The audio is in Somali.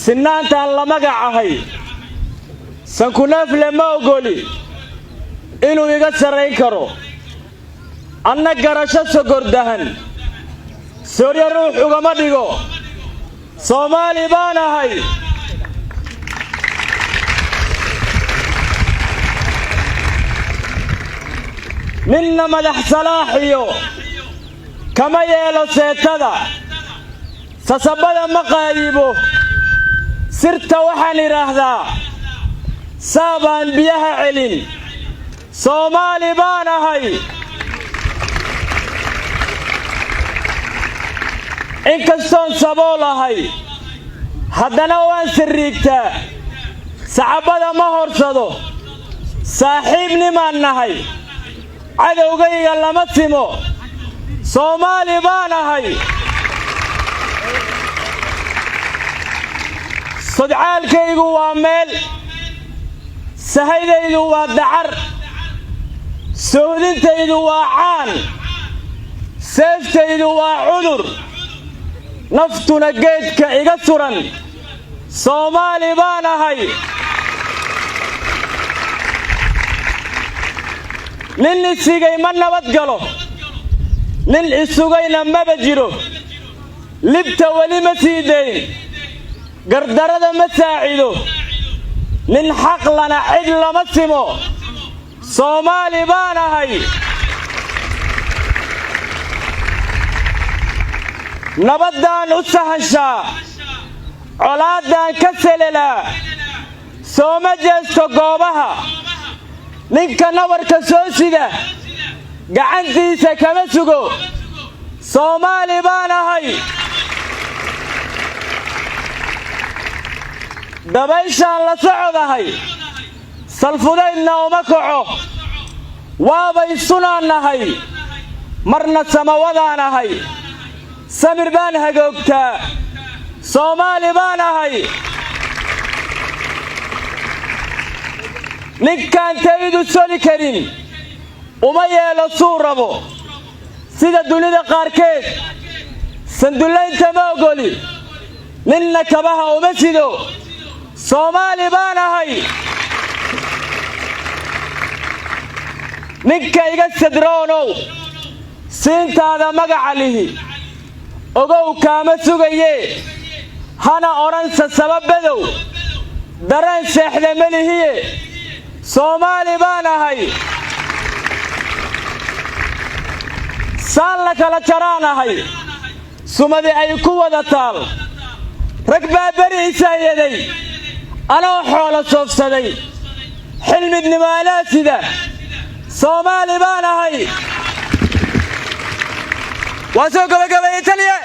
sinaantaan la magacahay sankuneef lama ogoli inuu iga sarayn karo anna garasho sogordahan soorya ruux ugama dhigo Soomaali baan ahay minna madax salaaxiyo kama yeelo seetada sasabada ma qaadibo sirta waxaan iraahdaa saabaan biyaha celin Soomaali baan ahay inkastoon sabool ahay haddana waan sirriigtaa saxaabada ma horsado saaxiibnimaan nahay cadowgayga lama simo Soomaali baan ahay sodcaalkaygu waa meel sahaydaydu waa dacar sohdintaydu waa caan seeftaydu waa cudur naftuna geedka iga suran Soomaali baan ahay nin isigay ma nabad galo nin isugayna maba jiro libta weli ma sii dayn gardarada ma saacido nin xaq lana cid lama simo Soomaali baan ahay nabadaan u sahashaa colaadaan ka selelaa sooma jeesto goobaha ninka nabarka soo sida gacantiisa kama sugo Soomaali baan ahay dabayshaan la socodahay salfudaydna uma kaco waabay sunaan nahay marna samawadaan ahay samir baan hagoogtaa Soomaali baan ahay ninkaan taydu soli karin uma yeelo suu rabo sida dunida qaarkeed sandullaynta ma ogoli ninna kabaha uma sido Soomaali baan ahay ninka iga sadroonow siintaada magaca lihi ogow kaama sugaye hana odhansa sababadow dareen seexda melihiye Soomaali baan ahay saan la kala jaraan ahay sumadi ay ku wada taal rag baa beri isaayaday anoo xoolo soofsaday xilmidnimo alaa sida Soomaali baan ahay waa soo gabagabeeyay taliye